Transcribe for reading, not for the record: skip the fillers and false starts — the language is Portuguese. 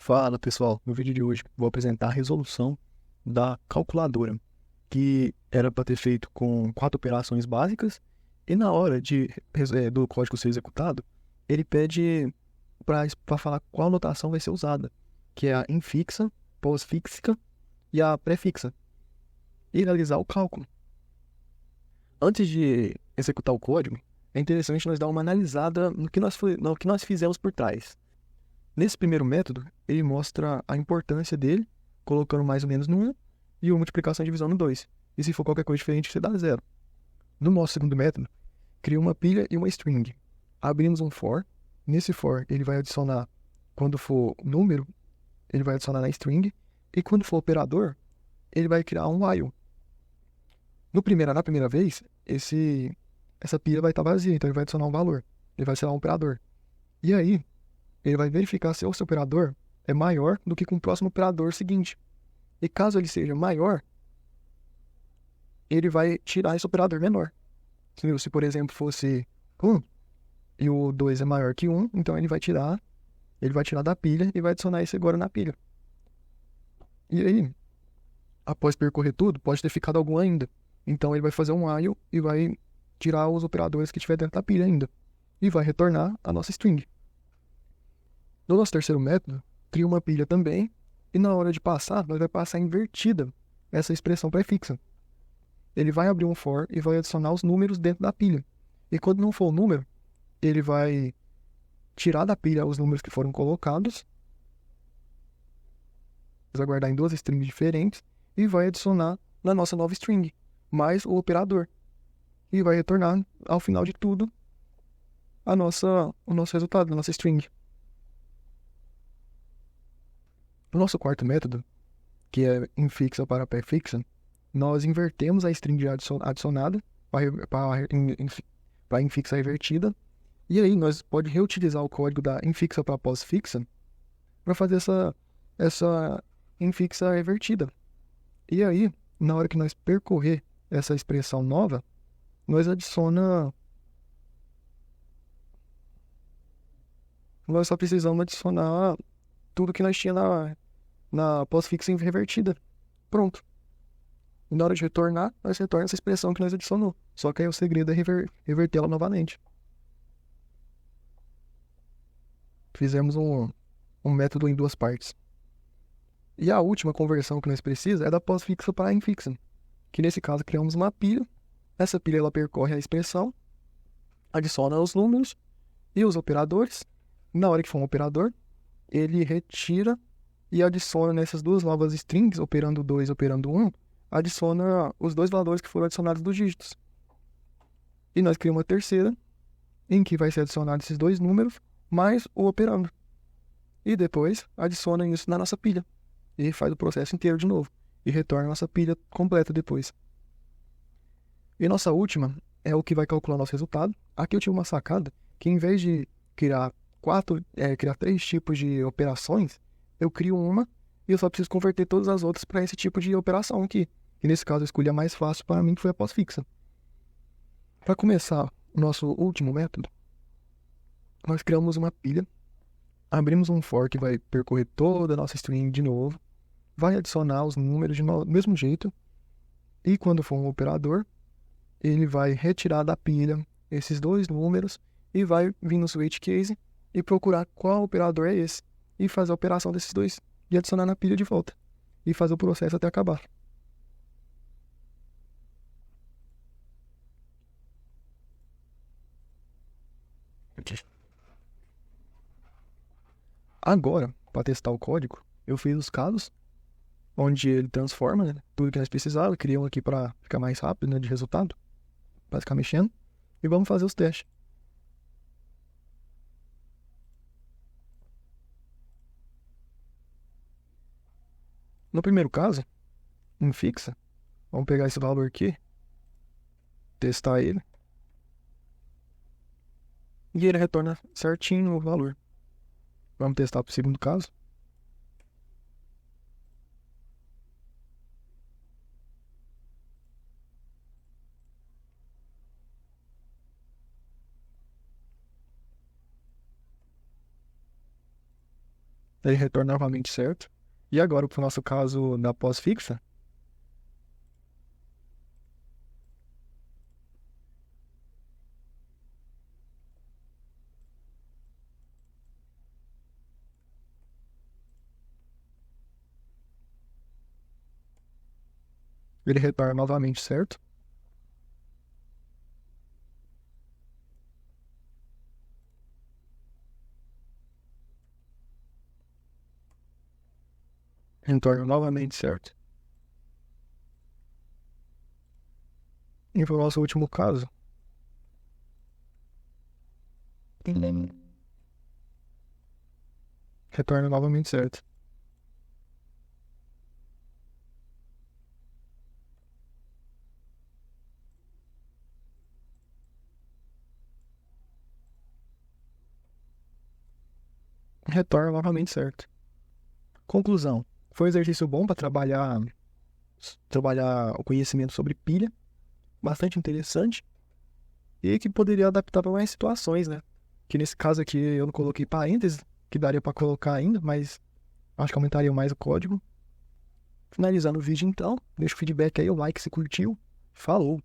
Fala pessoal, no vídeo de hoje vou apresentar a resolução da calculadora, que era para ter feito com 4 operações básicas, e na hora do código ser executado, ele pede para falar qual notação vai ser usada, que é a infixa, pós-fixa e a pré-fixa, e realizar o cálculo. Antes de executar o código, é interessante nós dar uma analisada no que nós fizemos por trás. Nesse primeiro método, ele mostra a importância dele, colocando mais ou menos no 1 e o multiplicação e divisão no 2. E se for qualquer coisa diferente, você dá 0. No nosso segundo método, cria uma pilha e uma string. Abrimos um for. Nesse for, ele vai adicionar, quando for número, ele vai adicionar na string. E quando for operador, ele vai criar um while. Na primeira vez, essa pilha vai estar vazia, então ele vai adicionar um valor. Ele vai ser um operador. E aí, ele vai verificar se o seu operador é maior do que com o próximo operador seguinte. E caso ele seja maior, ele vai tirar esse operador menor. Entendeu? Se, por exemplo, fosse 1 e o 2 é maior que 1, então ele vai tirar da pilha e vai adicionar esse agora na pilha. E aí, após percorrer tudo, pode ter ficado algum ainda. Então ele vai fazer um while e vai tirar os operadores que tiver dentro da pilha ainda. E vai retornar a nossa string. No nosso terceiro método, cria uma pilha também, e na hora de passar, nós vai passar invertida essa expressão pré-fixa. Ele vai abrir um for e vai adicionar os números dentro da pilha. E quando não for o número, ele vai tirar da pilha os números que foram colocados, vai guardar em duas strings diferentes, e vai adicionar na nossa nova string, mais o operador. E vai retornar, ao final de tudo, o nosso resultado, a nossa string. No nosso quarto método, que é infixa para pré-fixa, nós invertemos a string adicionada para infixa revertida, e aí nós pode reutilizar o código da infixa para pós-fixa para fazer essa infixa revertida. E aí, na hora que nós percorrer essa expressão nova, nós só precisamos adicionar tudo que nós tinha na pós-fixa revertida. Pronto. E na hora de retornar, nós retorna essa expressão que nós adicionou. Só que aí o segredo é revertê-la novamente. Fizemos um método em duas partes. E a última conversão que nós precisamos é da pós-fixa para a infixa. Que nesse caso criamos uma pilha. Essa pilha ela percorre a expressão, adiciona os números e os operadores. Na hora que for um operador, ele retira e adiciona nessas duas novas strings, operando 2 operando 1, adiciona os dois valores que foram adicionados dos dígitos. E nós criamos uma terceira, em que vai ser adicionado esses dois números, mais o operando. E depois adiciona isso na nossa pilha. E faz o processo inteiro de novo. E retorna a nossa pilha completa depois. E nossa última é o que vai calcular nosso resultado. Aqui eu tive uma sacada, que em vez de criar criar 3 tipos de operações, eu crio uma e eu só preciso converter todas as outras para esse tipo de operação aqui. E nesse caso eu escolhi a mais fácil para mim, que foi a pós-fixa. Para começar o nosso último método, nós criamos uma pilha, abrimos um for que vai percorrer toda a nossa string de novo, vai adicionar os números do mesmo jeito, e quando for um operador, ele vai retirar da pilha esses dois números e vai vir no switch case e procurar qual operador é esse e fazer a operação desses dois e adicionar na pilha de volta e fazer o processo até acabar. Agora, para testar o código, eu fiz os casos onde ele transforma, né, tudo que nós precisávamos, criei um aqui para ficar mais rápido, né, de resultado, para ficar mexendo, e vamos fazer os testes. No primeiro caso, em fixa, vamos pegar esse valor aqui, testar ele, e ele retorna certinho o valor. Vamos testar para o segundo caso. Ele retorna novamente certo. E agora, para o nosso caso da pós-fixa, ele retorna novamente certo. Retorna novamente certo. E para o nosso último caso, retorna novamente certo. Retorna novamente certo. Conclusão. Foi um exercício bom para trabalhar o conhecimento sobre pilha, bastante interessante, e que poderia adaptar para mais situações, né? Que nesse caso aqui eu não coloquei parênteses, que daria para colocar ainda, mas acho que aumentaria mais o código. Finalizando o vídeo então, deixa o feedback aí, o like se curtiu. Falou!